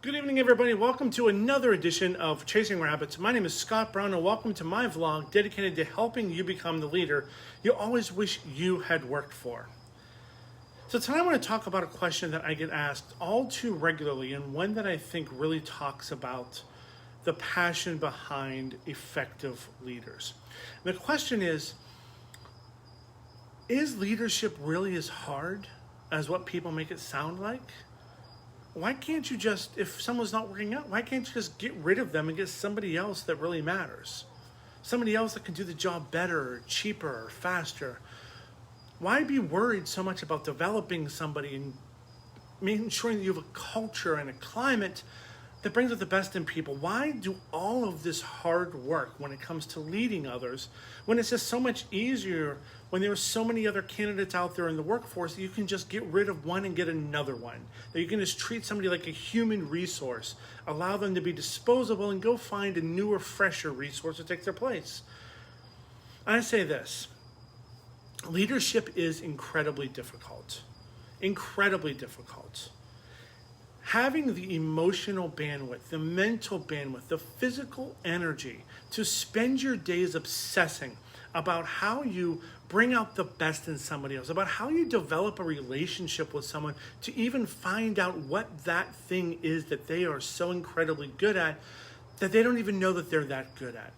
Good evening, everybody. Welcome to another edition of Chasing Rabbits. My name is Scott Brown, and welcome to my vlog dedicated to helping you become the leader you always wish you had worked for. So tonight I want to talk about a question that I get asked all too regularly, and one that I think really talks about the passion behind effective leaders. And the question is leadership really as hard as what people make it sound like? Why can't you just, if someone's not working out, why can't you just get rid of them and get somebody else that really matters? Somebody else that can do the job better, or cheaper, or faster. Why be worried so much about developing somebody and making sure that you have a culture and a climate that brings out the best in people? Why do all of this hard work when it comes to leading others, when it's just so much easier, when there are so many other candidates out there in the workforce that you can just get rid of one and get another one? That you can just treat somebody like a human resource, allow them to be disposable, and go find a newer, fresher resource to take their place. I say this, leadership is incredibly difficult. Incredibly difficult. Having the emotional bandwidth, the mental bandwidth, the physical energy to spend your days obsessing about how you bring out the best in somebody else, about how you develop a relationship with someone to even find out what that thing is that they are so incredibly good at that they don't even know that they're that good at.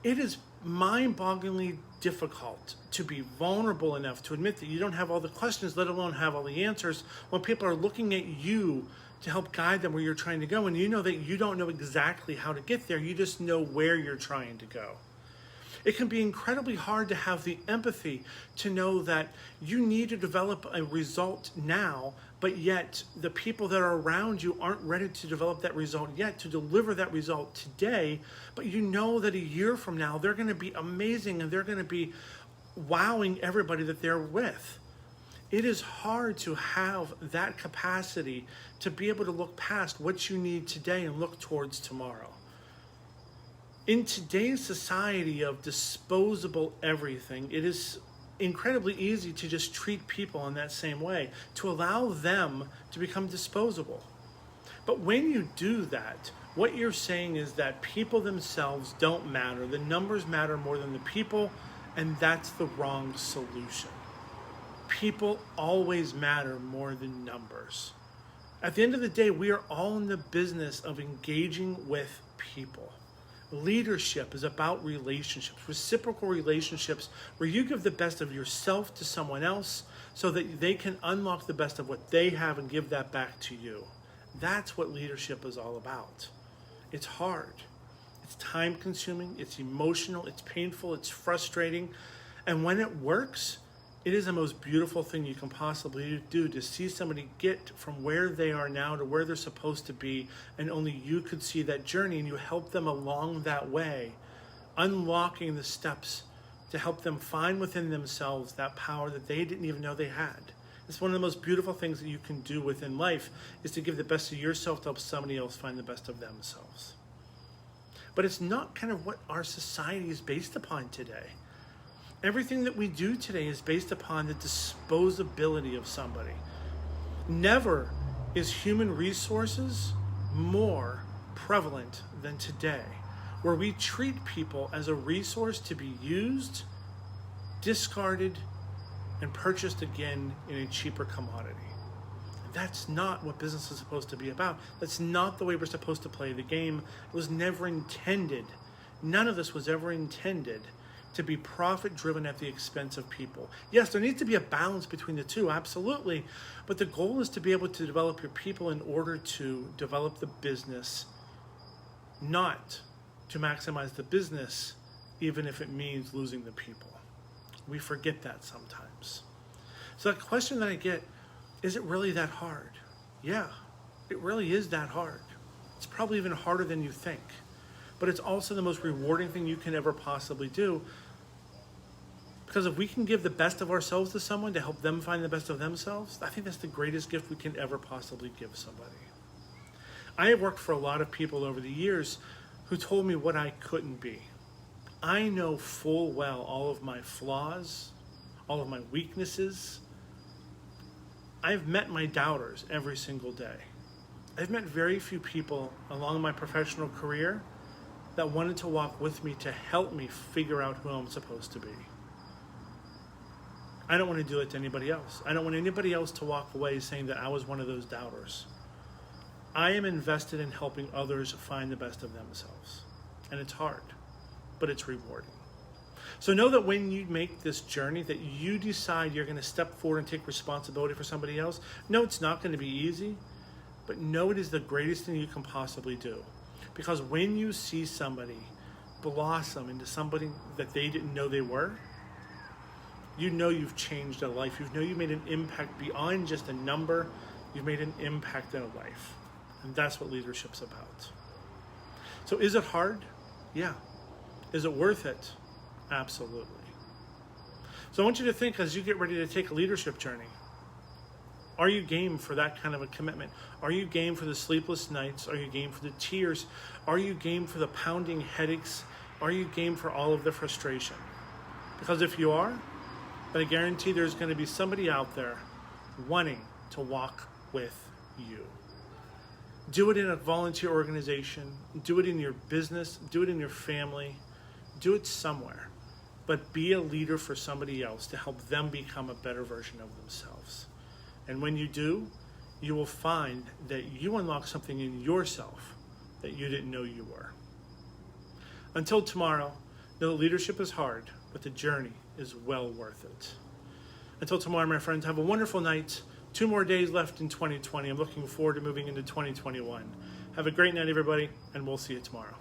It is mind-bogglingly difficult to be vulnerable enough to admit that you don't have all the questions, let alone have all the answers, when people are looking at you to help guide them where you're trying to go, and you know that you don't know exactly how to get there, you just know where you're trying to go. It can be incredibly hard to have the empathy to know that you need to develop a result now, but yet the people that are around you aren't ready to develop that result yet, to deliver that result today, but you know that a year from now they're going to be amazing and they're going to be wowing everybody that they're with. It is hard to have that capacity to be able to look past what you need today and look towards tomorrow. In today's society of disposable everything, it is incredibly easy to just treat people in that same way, to allow them to become disposable. But when you do that, what you're saying is that people themselves don't matter. The numbers matter more than the people, and that's the wrong solution. People always matter more than numbers. At the end of the day, we are all in the business of engaging with people. Leadership is about relationships, reciprocal relationships, where you give the best of yourself to someone else so that they can unlock the best of what they have and give that back to you. That's what leadership is all about. It's hard. It's time-consuming. It's emotional. It's painful. It's frustrating. And when it works, it is the most beautiful thing you can possibly do, to see somebody get from where they are now to where they're supposed to be, and only you could see that journey, and you help them along that way, unlocking the steps to help them find within themselves that power that they didn't even know they had. It's one of the most beautiful things that you can do within life, is to give the best of yourself to help somebody else find the best of themselves. But it's not kind of what our society is based upon today. Everything that we do today is based upon the disposability of somebody. Never is human resources more prevalent than today, where we treat people as a resource to be used, discarded, and purchased again in a cheaper commodity. That's not what business is supposed to be about. That's not the way we're supposed to play the game. It was never intended. None of this was ever intended to be profit-driven at the expense of people. Yes, there needs to be a balance between the two, absolutely, but the goal is to be able to develop your people in order to develop the business, not to maximize the business, even if it means losing the people. We forget that sometimes. So the question that I get, is it really that hard? Yeah, it really is that hard. It's probably even harder than you think. But it's also the most rewarding thing you can ever possibly do. Because if we can give the best of ourselves to someone to help them find the best of themselves, I think that's the greatest gift we can ever possibly give somebody. I have worked for a lot of people over the years who told me what I couldn't be. I know full well all of my flaws, all of my weaknesses. I've met my doubters every single day. I've met very few people along my professional career that wanted to walk with me to help me figure out who I'm supposed to be. I don't want to do it to anybody else. I don't want anybody else to walk away saying that I was one of those doubters. I am invested in helping others find the best of themselves. And it's hard, but it's rewarding. So know that when you make this journey, that you decide you're going to step forward and take responsibility for somebody else. No, it's not going to be easy, but know it is the greatest thing you can possibly do. Because when you see somebody blossom into somebody that they didn't know they were, you know you've changed a life. You know you've made an impact beyond just a number. You've made an impact in a life. And that's what leadership's about. So is it hard? Yeah. Is it worth it? Absolutely. So I want you to think as you get ready to take a leadership journey. Are you game for that kind of a commitment? Are you game for the sleepless nights? Are you game for the tears? Are you game for the pounding headaches? Are you game for all of the frustration? Because if you are, then I guarantee there's going to be somebody out there wanting to walk with you. Do it in a volunteer organization. Do it in your business. Do it in your family. Do it somewhere. But be a leader for somebody else to help them become a better version of themselves. And when you do, you will find that you unlock something in yourself that you didn't know you were. Until tomorrow, know that leadership is hard, but the journey is well worth it. Until tomorrow, my friends, have a wonderful night. 2 more days left in 2020. I'm looking forward to moving into 2021. Have a great night, everybody, and we'll see you tomorrow.